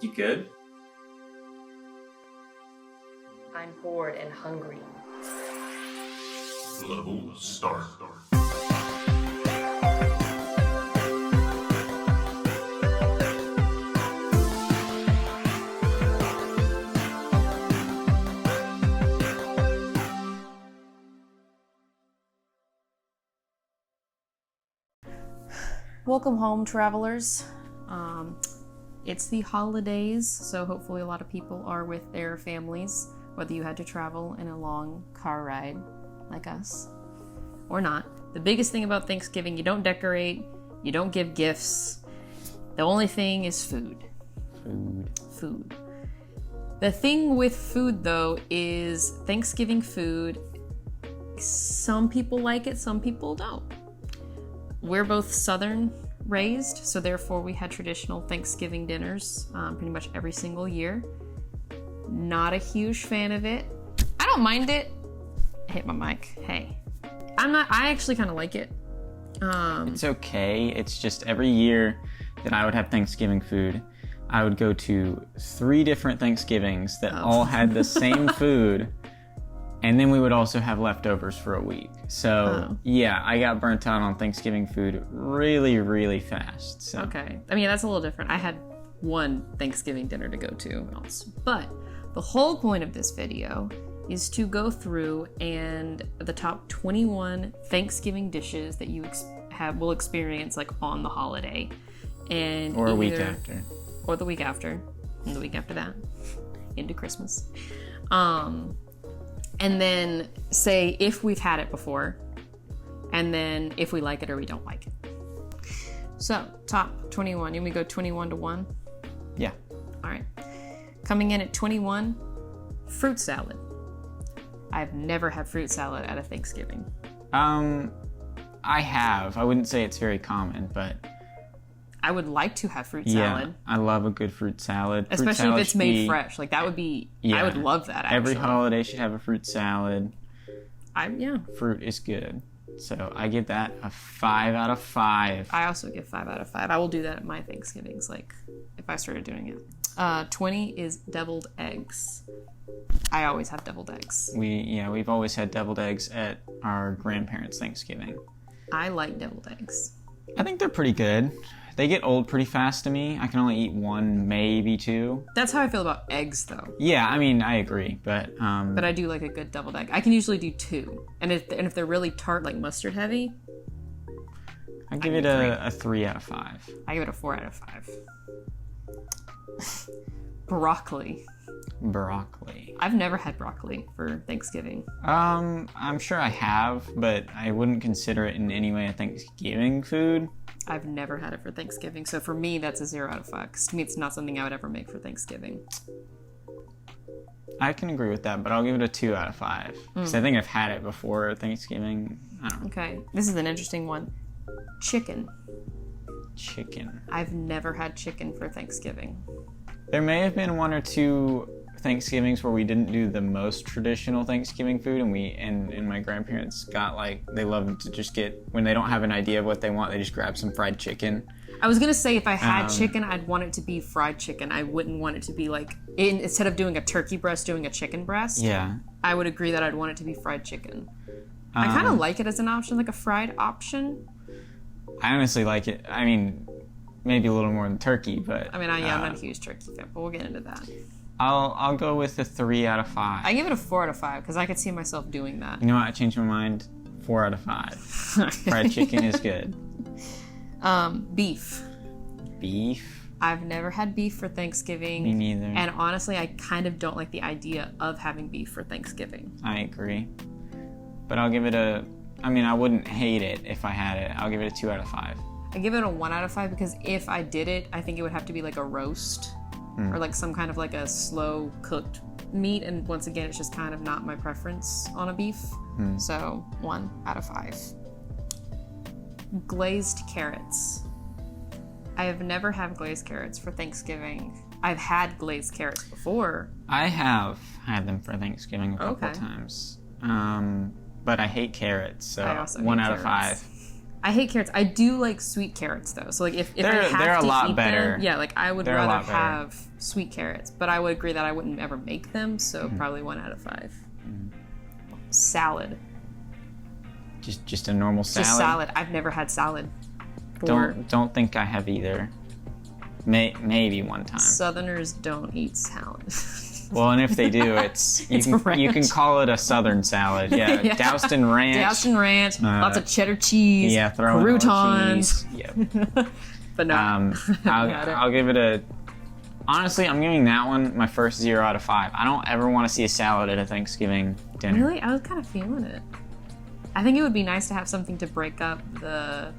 You good? I'm bored and hungry. Level start. Welcome home, travelers. It's the holidays, so hopefully a lot of people are with their families, whether you had to travel in a long car ride like us or not. The biggest thing about Thanksgiving, you don't decorate, you don't give gifts. The only thing is food. Food. The thing with food, though, is Thanksgiving food, some people like it, some people don't. We're both Southern raised, so therefore we had traditional Thanksgiving dinners pretty much every single year. Not a huge fan of it. I don't mind it. I hit my mic. Hey. I actually kind of like it. It's okay. It's just every year that I would have Thanksgiving food, I would go to 3 different Thanksgivings that all had the same food, and then we would also have leftovers for a week. So, yeah, I got burnt out on Thanksgiving food really, really fast. So. Okay. I mean, that's a little different. I had one Thanksgiving dinner to go to else. But the whole point of this video is to go through and the top 21 Thanksgiving dishes that you will experience like on the holiday. And or a week after. Or the week after. And the week after that. Into Christmas. And then say if we've had it before, and then if we like it or we don't like it. So, top 21. You want me to go 21 to 1? Yeah. All right. Coming in at 21, fruit salad. I've never had fruit salad at a Thanksgiving. I have. I wouldn't say it's very common, but... I would like to have fruit salad. Yeah, I love a good fruit salad. Especially if it's made fresh. Like, that would be... Yeah, I would love that, actually. Every holiday should have a fruit salad. Yeah. Fruit is good. So, I give that a 5 out of 5. I also give 5 out of 5. I will do that at my Thanksgivings, like, if I started doing it. 20 is deviled eggs. I always have deviled eggs. We've always had deviled eggs at our grandparents' Thanksgiving. I like deviled eggs. I think they're pretty good. They get old pretty fast to me. I can only eat 1, maybe 2. That's how I feel about eggs, though. Yeah, I mean, I agree, but... But I do like a good deviled egg. I can usually do 2. And if they're really tart, like mustard heavy... I give it a 3 out of 5. I give it a 4 out of 5. Broccoli. I've never had broccoli for Thanksgiving. I'm sure I have, but I wouldn't consider it in any way a Thanksgiving food. I've never had it for Thanksgiving, so for me, that's a 0 out of 5. Because to me, it's not something I would ever make for Thanksgiving. I can agree with that, but I'll give it a 2 out of 5. Because I think I've had it before Thanksgiving. I don't know. Okay, this is an interesting one. Chicken. I've never had chicken for Thanksgiving. There may have been 1 or 2 Thanksgivings where we didn't do the most traditional Thanksgiving food, and my grandparents got they love to just get, when they don't have an idea of what they want, they just grab some fried chicken. I was gonna say if I had chicken, I'd want it to be fried chicken. I wouldn't want it to be instead of doing a turkey breast, doing a chicken breast. Yeah. I would agree that I'd want it to be fried chicken. I kind of like it as an option, like a fried option. I honestly like it. I mean, maybe a little more than turkey, but... I mean, I'm not a huge turkey fan, but we'll get into that. I'll go with a 3 out of 5. I give it a 4 out of 5 because I could see myself doing that. You know what? I changed my mind. 4 out of 5. Fried chicken is good. Beef. I've never had beef for Thanksgiving. Me neither. And honestly, I kind of don't like the idea of having beef for Thanksgiving. I agree. But I'll give it I wouldn't hate it if I had it. I'll give it a 2 out of 5. I give it a 1 out of 5 because if I did it, I think it would have to be like a roast or like some kind of like a slow cooked meat. And once again, it's just kind of not my preference on a beef. So 1 out of 5. Glazed carrots. I have never had glazed carrots for Thanksgiving. I've had glazed carrots before. I have had them for Thanksgiving a couple times. But I hate carrots, so 1 out of 5. I hate carrots. I do like sweet carrots though. So like if I have they're a to lot eat better. them, yeah, like I would They're a rather lot better. have sweet carrots. But I would agree that I wouldn't ever make them. So probably 1 out of 5. Salad. Just a normal salad. Just salad. I've never had salad. Or Don't think I have either. Maybe one time. Southerners don't eat salad. Well, and if they do, you can call it a Southern salad. Yeah, Yeah. doused in ranch. Doused in ranch, lots of cheddar cheese, Yeah, throw in croutons. cheese. Yep. But no, I'll give it a. Honestly, I'm giving that one my first 0 out of 5. I don't ever want to see a salad at a Thanksgiving dinner. Really? I was kind of feeling it. I think it would be nice to have something to break up the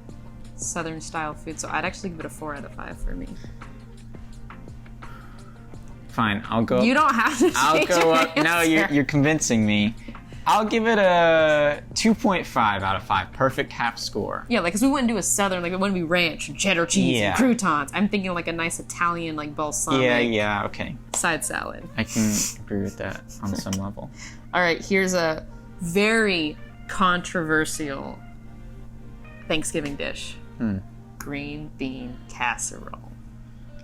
Southern style food, so I'd actually give it a 4 out of 5 for me. Fine, I'll go. You don't have to. I'll change go your up. No, answer. you're convincing me. I'll give it a 2.5 out of 5. Perfect half score. Yeah, like, because we wouldn't do a Southern, like, it wouldn't be ranch and cheddar cheese Yeah. and croutons. I'm thinking like a nice Italian, like, balsamic Yeah, okay. side salad. I can agree with that on some level. All right, here's a very controversial Thanksgiving dish. Green bean casserole.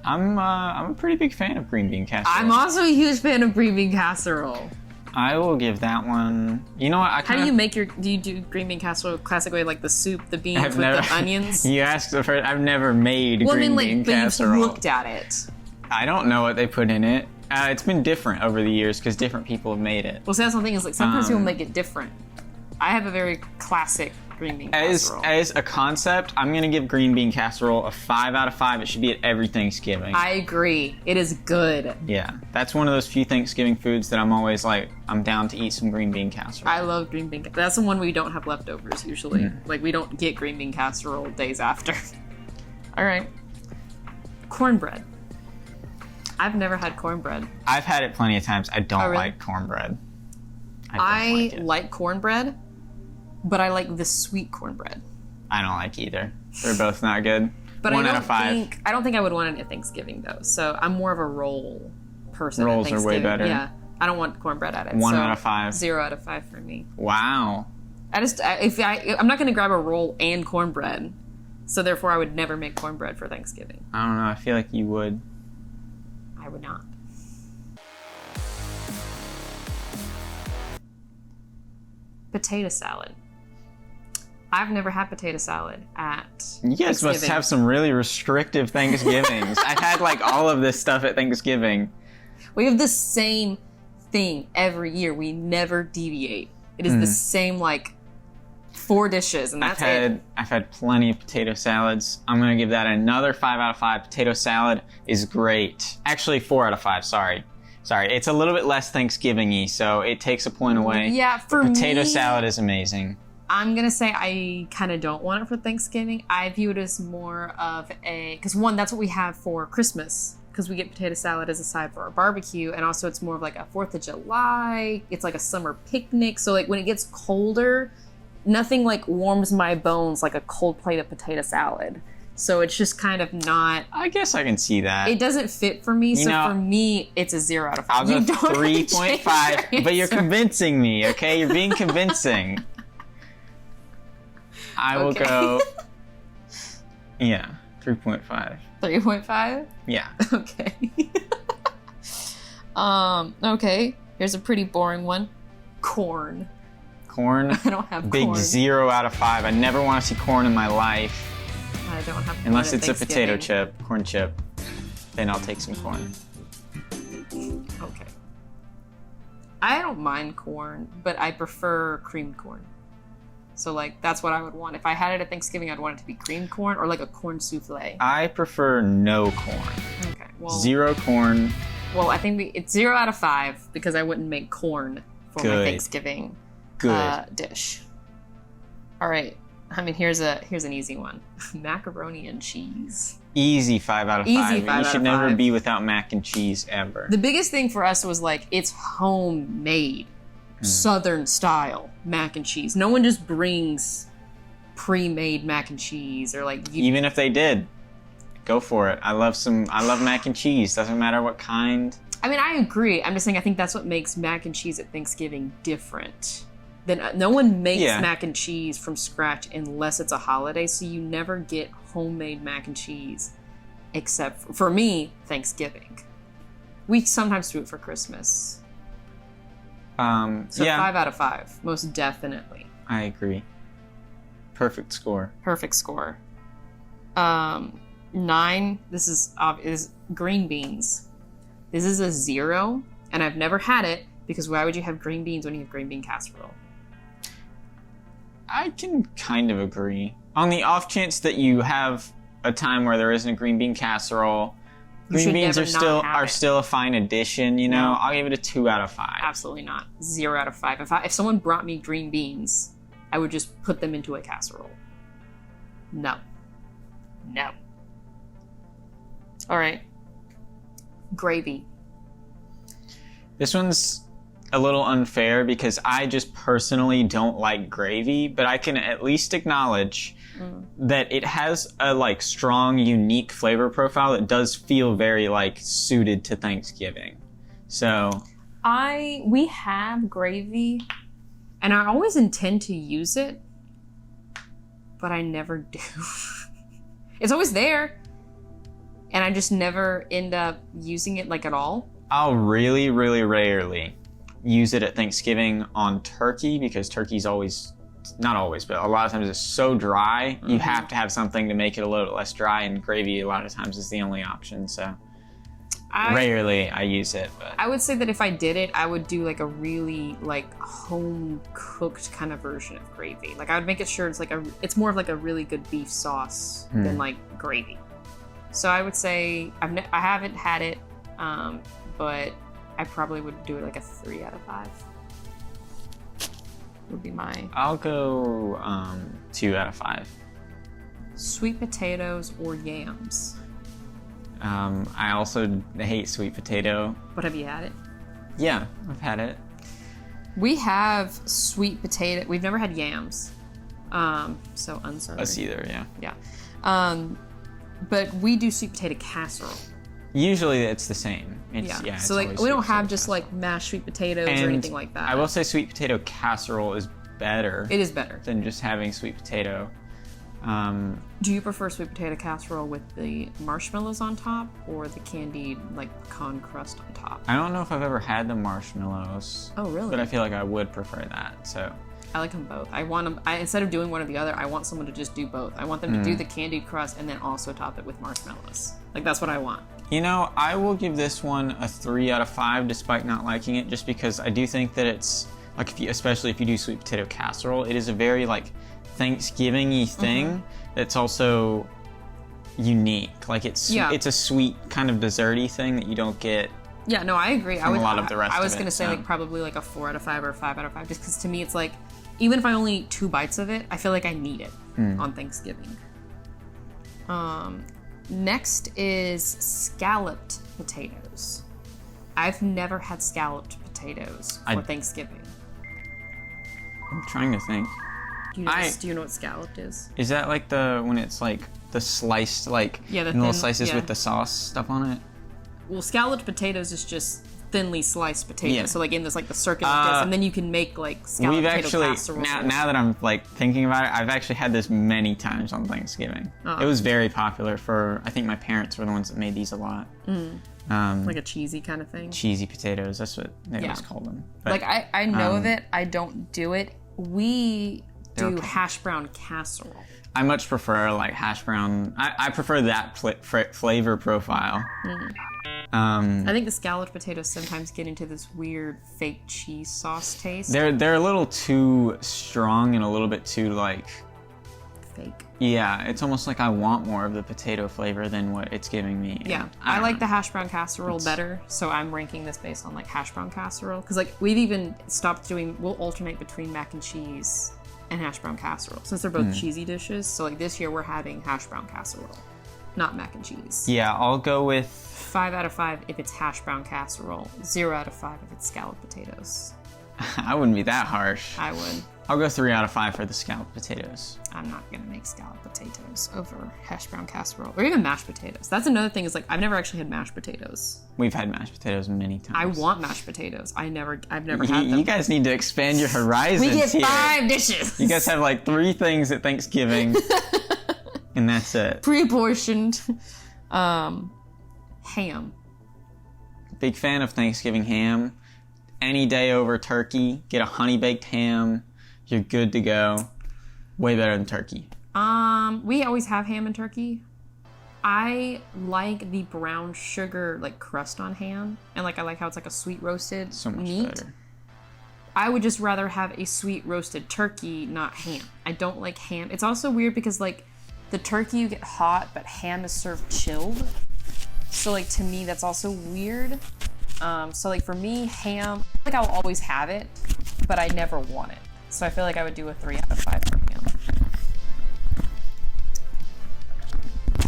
I'm a pretty big fan of green bean casserole. I'm also a huge fan of green bean casserole. I will give that one. You know what? How do you make do you do green bean casserole classic way, like the soup, the beans with the onions? You asked the first. I've never made green bean but casserole. you've looked at it. I don't know what they put in it. It's been different over the years because different people have made it. Well, see, that's the thing is, like, sometimes people make it different. I have a very classic green bean casserole. As a concept, I'm gonna give green bean casserole a 5 out of 5. It should be at every Thanksgiving. I agree. It is good. Yeah, that's one of those few Thanksgiving foods that I'm always like, I'm down to eat some green bean casserole. I love green bean. That's the one we don't have leftovers usually. Like, we don't get green bean casserole days after. All right. Cornbread. I've never had cornbread. I've had it plenty of times. I don't really? like cornbread. I don't like cornbread, but I like the sweet cornbread. I don't like either. They're both not good. But 1 I out don't of 5. think I don't think I would want it at Thanksgiving though. So I'm more of a roll person. Rolls at are way Thanksgiving. better. Yeah, I don't want cornbread at it. 1 so out of 5. 0 out of 5 for me. Wow. I'm not going to grab a roll and cornbread, so therefore I would never make cornbread for Thanksgiving. I don't know. I feel like you would. I would not. Potato salad. I've never had potato salad at You guys must Thanksgiving. have some really restrictive Thanksgivings. I've had like all of this stuff at Thanksgiving. We have the same thing every year. We never deviate. It is the same, like, 4 dishes, and that's it. I've had plenty of potato salads. I'm gonna give that another 5 out of 5. Potato salad is great. Actually, 4 out of 5. Sorry, it's a little bit less Thanksgiving-y, so it takes a point away. Yeah, for me, Potato salad is amazing. I'm gonna say I kind of don't want it for Thanksgiving. I view it as more of because one, that's what we have for Christmas, because we get potato salad as a side for our barbecue, and also it's more of like a 4th of July. It's like a summer picnic. So like when it gets colder, nothing like warms my bones like a cold plate of potato salad. So it's just kind of not. I guess I can see that. It doesn't fit for me. So know, for me, it's a 0 out of 5. I'll go You don't have to change 3.5, your but you're answer. convincing me, okay? You're being convincing. I will Okay. go, 3.5. 3.5? Yeah. Okay. Okay. Here's a pretty boring one. Corn. Corn, I don't have big corn. 0 out of 5. I never want to see corn in my life. I don't have corn Unless at it's a potato Thanksgiving. chip, corn chip. Then I'll take some corn. Okay. I don't mind corn, but I prefer creamed corn. So, like, that's what I would want. If I had it at Thanksgiving, I'd want it to be creamed corn or, like, a corn souffle. I prefer no corn. Okay. Well, 0 corn. Well, I think it's 0 out of 5 because I wouldn't make corn for my Good. Thanksgiving Good. dish. All right. I mean, here's an easy one. Macaroni and cheese. Easy 5 out of 5. Easy 5 You out should of never 5. be without mac and cheese ever. The biggest thing for us was like it's homemade, Southern style mac and cheese. No one just brings pre-made mac and cheese or like Even if they did, go for it. I love mac and cheese. Doesn't matter what kind. I mean, I agree. I'm just saying I think that's what makes mac and cheese at Thanksgiving different. then no one makes Yeah. mac and cheese from scratch unless it's a holiday, so you never get homemade mac and cheese except for me, Thanksgiving. We sometimes do it for Christmas. So yeah, 5 out of 5, most definitely. I agree. Perfect score. Perfect score. 9, this is green beans. This is a 0, and I've never had it because why would you have green beans when you have green bean casserole? I can kind of agree. On the off chance that you have a time where there isn't a green bean casserole, green beans are still a fine addition, you know? No. I'll give it a 2 out of 5. Absolutely not. 0 out of 5. If someone brought me green beans, I would just put them into a casserole. No. All right. Gravy. This one's a little unfair because I just personally don't like gravy, but I can at least acknowledge that it has a like strong, unique flavor profile that does feel very like suited to Thanksgiving. So We have gravy, and I always intend to use it, but I never do. It's always there, and I just never end up using it like at all. I'll really, really rarely use it at Thanksgiving on turkey because turkey's always, not always, but a lot of times it's so dry. You have to have something to make it a little less dry, and gravy a lot of times is the only option. So rarely I use it. But I would say that if I did it, I would do like a really like home cooked kind of version of gravy. Like I would make it sure it's more of like a really good beef sauce than like gravy. So I would say I haven't had it, but I probably would do it like a 3 out of 5. Would be my. I'll go 2 out of 5. Sweet potatoes or yams. I also hate sweet potato. But have you had it? Yeah, I've had it. We have sweet potato. We've never had yams. So unsouthern. Us either, yeah. Yeah. But we do sweet potato casserole. Usually it's the same. Yeah. So like we don't have just like mashed sweet potatoes or anything like that. I will say sweet potato casserole is better. It is better than just having sweet potato. Do you prefer sweet potato casserole with the marshmallows on top or the candied like pecan crust on top? I don't know if I've ever had the marshmallows. Oh, really? But I feel like I would prefer that. So I like them both. I want them. Instead of doing one or the other, I want someone to just do both. I want them to do the candied crust and then also top it with marshmallows. Like that's what I want. You know, I will give this one a 3 out of 5 despite not liking it, just because I do think that it's like especially if you do sweet potato casserole, it is a very like Thanksgiving-y thing that's also unique. Like it's a sweet kind of desserty thing that you don't get. Yeah, no, I agree. A lot of the rest. I was gonna say like probably like a 4 out of 5 or 5 out of 5, just because to me it's like even if I only eat 2 bites of it, I feel like I need it on Thanksgiving. Next is scalloped potatoes. I've never had scalloped potatoes for Thanksgiving. I'm trying to think. Do you know what scalloped is? Is that like when it's like the sliced like little slices with the sauce stuff on it? Well, scalloped potatoes is just thinly sliced potatoes. Yeah. So like in this like the circular disc, and then you can make like scalloped potato casserole. Now that I'm like thinking about it, I've actually had this many times on Thanksgiving. It was very popular I think my parents were the ones that made these a lot. Like a cheesy kind of thing. Cheesy potatoes, that's what they always call them. But, like I know of it, I don't do it. We do hash brown casserole. I much prefer like hash brown. I prefer that flavor profile. I think the scalloped potatoes sometimes get into this weird fake cheese sauce taste. They're a little too strong and a little bit too like fake. Yeah, it's almost like I want more of the potato flavor than what it's giving me. Yeah, I like the hash brown casserole better, so I'm ranking this based on like hash brown casserole. Because like we've even stopped we'll alternate between mac and cheese and hash brown casserole since they're both cheesy dishes. So like this year we're having hash brown casserole, not mac and cheese. Yeah, I'll go with 5 out of 5 if it's hash brown casserole, 0 out of 5 if it's scalloped potatoes. I wouldn't be that harsh. I would. I'll go 3 out of 5 for the scalloped potatoes. I'm not gonna make scalloped potatoes over hash brown casserole or even mashed potatoes. That's another thing is like I've never actually had mashed potatoes. We've had mashed potatoes many times. I want mashed potatoes. I've never had them. You guys need to expand your horizons. We get here. 5 dishes. You guys have like 3 things at Thanksgiving, and that's it. Pre-portioned. Ham. Big fan of Thanksgiving ham. Any day over turkey. Get a honey baked ham. You're good to go. Way better than turkey. We always have ham and turkey. I like the brown sugar like crust on ham, and like I like how it's like a sweet roasted So much meat. better. I would just rather have a sweet roasted turkey, not ham. I don't like ham. It's also weird because like the turkey you get hot, but ham is served chilled. So like to me that's also weird. So like for me, ham, like I'll always have it, but I never want it. So I feel like I would do a 3 out of 5 for ham.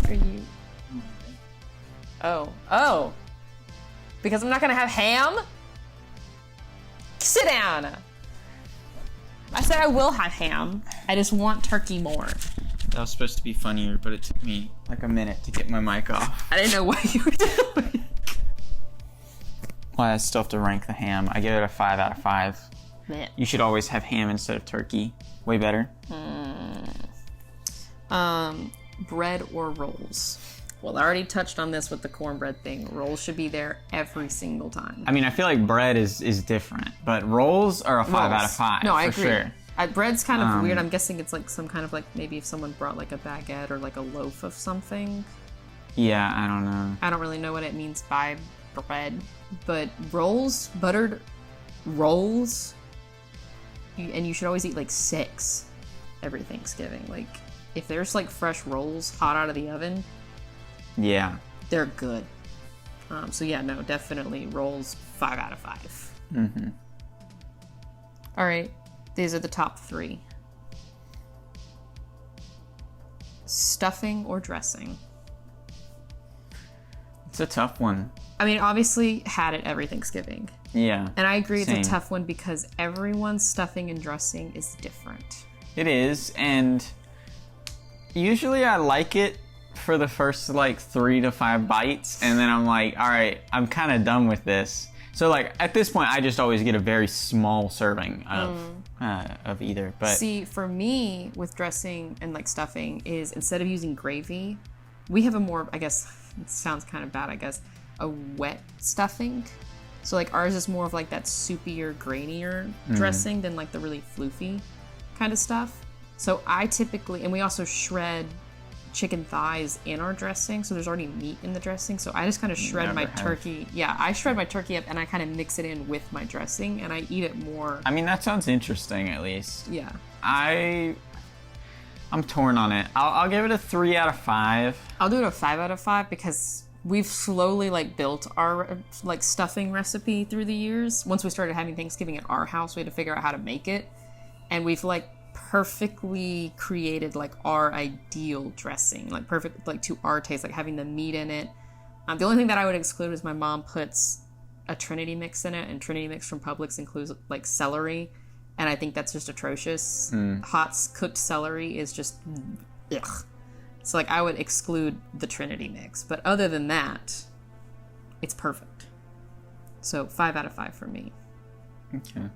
Are you? Oh. Because I'm not gonna have ham? Sit down. I said I will have ham. I just want turkey more. That was supposed to be funnier, but it took me like a minute to get my mic off. I didn't know what you were doing. Well, I still have to rank the ham. I give it a 5 out of 5. Man. You should always have ham instead of turkey. Way better. Bread or rolls? Well, I already touched on this with the cornbread thing. Rolls should be there every single time. I mean, I feel like bread is different, but rolls are a 5 out of 5. No, I for agree. Sure. Bread's kind of weird. I'm guessing it's like some kind of like maybe if someone brought like a baguette or like a loaf of something. Yeah, I don't know. I don't really know what it means by bread, but rolls, buttered rolls, and you should always eat like 6 every Thanksgiving. Like if there's like fresh rolls hot out of the oven, Yeah. they're good. So yeah, no, definitely rolls 5 out of 5. Mm-hmm. All right, these are the top 3. Stuffing or dressing? It's a tough one. I mean, obviously had it every Thanksgiving. Yeah. And I agree Same. it's a tough one because everyone's stuffing and dressing is different. It is, and usually I like it for the first like 3 to 5 bites, and then I'm like, all right, I'm kind of done with this. So like at this point, I just always get a very small serving of either. But see, for me with dressing and like stuffing is instead of using gravy, we have a more, I guess it sounds kind of bad, I guess, a wet stuffing. So like ours is more of like that soupier, grainier dressing than like the really floofy kind of stuff. So I typically, and we also shred chicken thighs in our dressing, so there's already meat in the dressing. So I just kind of shred my turkey. Yeah, I shred my turkey up and I kind of mix it in with my dressing and I eat it more. I mean, that sounds interesting at least. Yeah. I'm torn on it. I'll give it a 3 out of 5. I'll do it a 5 out of 5 because we've slowly like built our like stuffing recipe through the years. Once we started having Thanksgiving at our house, we had to figure out how to make it, and we've like perfectly created like our ideal dressing, like perfect like to our taste, like having the meat in it. The only thing that I would exclude is my mom puts a Trinity mix in it, and Trinity mix from Publix includes like celery, and I think that's just atrocious. Hot cooked celery is just ugh. So like I would exclude the Trinity mix, but other than that, it's perfect. So 5 out of 5 for me. Okay.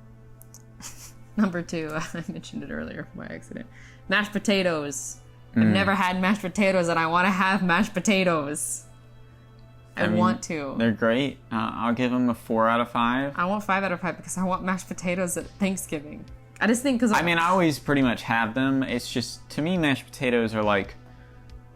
Number 2, I mentioned it earlier by accident. Mashed potatoes. I've never had mashed potatoes, and I want to have mashed potatoes. I mean, want to. They're great. I'll give them a 4 out of 5. I want 5 out of 5 because I want mashed potatoes at Thanksgiving. I just think because I mean, I always pretty much have them. It's just, to me, mashed potatoes are like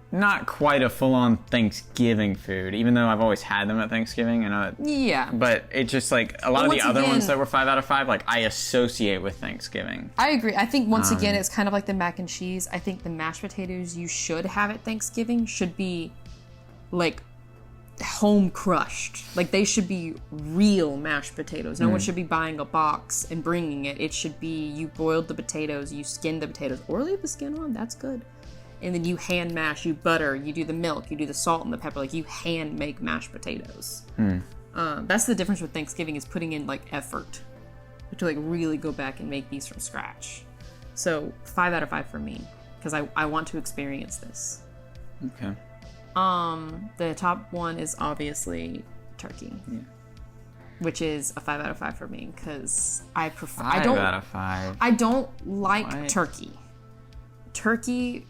not quite a full-on Thanksgiving food, even though I've always had them at Thanksgiving. Yeah. But it's just like a lot of the other ones that were 5 out of 5, like I associate with Thanksgiving. I agree. I think once again, it's kind of like the mac and cheese. I think the mashed potatoes you should have at Thanksgiving should be like home crushed. Like they should be real mashed potatoes. No one should be buying a box and bringing it. It should be you boiled the potatoes, you skinned the potatoes, or leave the skin on. That's good. And then you hand mash, you butter, you do the milk, you do the salt and the pepper. Like you hand make mashed potatoes. That's the difference with Thanksgiving is putting in like effort to like really go back and make these from scratch. So 5 out of 5 for me, because I want to experience this. Okay. The top one is obviously turkey. Yeah. Which is a 5 out of 5 for me, because I prefer. 5 out of 5. I don't like What? turkey. Turkey,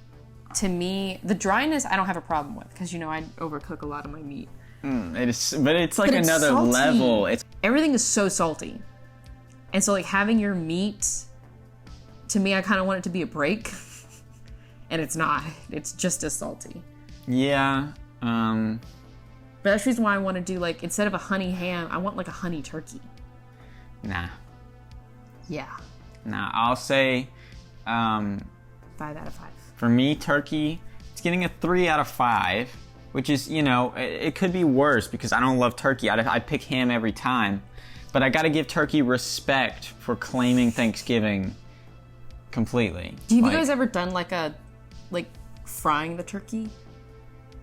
to me, the dryness I don't have a problem with, because I overcook a lot of my meat. It is, but it's like But it's another salty. level. Everything is so salty, and so like having your meat, to me, I kind of want it to be a break, and it's not. It's just as salty. Yeah. But that's the reason why I want to do, like, instead of a honey ham, I want like a honey turkey. Nah. Yeah. Nah. I'll say, 5 out of 5. for me, turkey, it's getting a 3 out of 5, which is, it could be worse because I don't love turkey. I pick ham every time, but I got to give turkey respect for claiming Thanksgiving completely. Have you guys ever done like frying the turkey?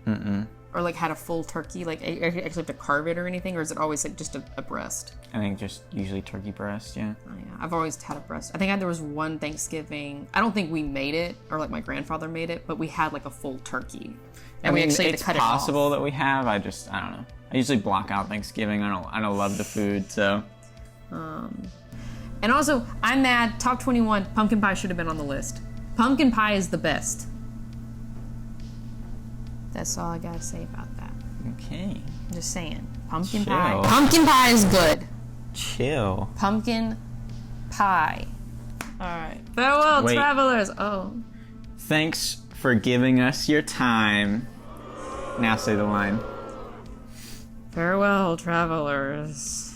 Mm-mm. Or like had a full turkey, like actually have to carve it or anything, or is it always like just a breast? I think just usually turkey breast, yeah. Oh yeah, I've always had a breast. I think there was one Thanksgiving. I don't think we made it, or like my grandfather made it, but we had like a full turkey, and we actually had to cut it off. It's possible that we have. I don't know. I usually block out Thanksgiving. I don't love the food, so. And also, I'm mad. Top 21, pumpkin pie should have been on the list. Pumpkin pie is the best. That's all I gotta say about that. Okay. I'm just saying. Pumpkin Chill. pie. Pumpkin pie is good. Chill. Pumpkin pie. Alright. Farewell, Wait. travelers. Oh. Thanks for giving us your time. Now say the line. Farewell, travelers.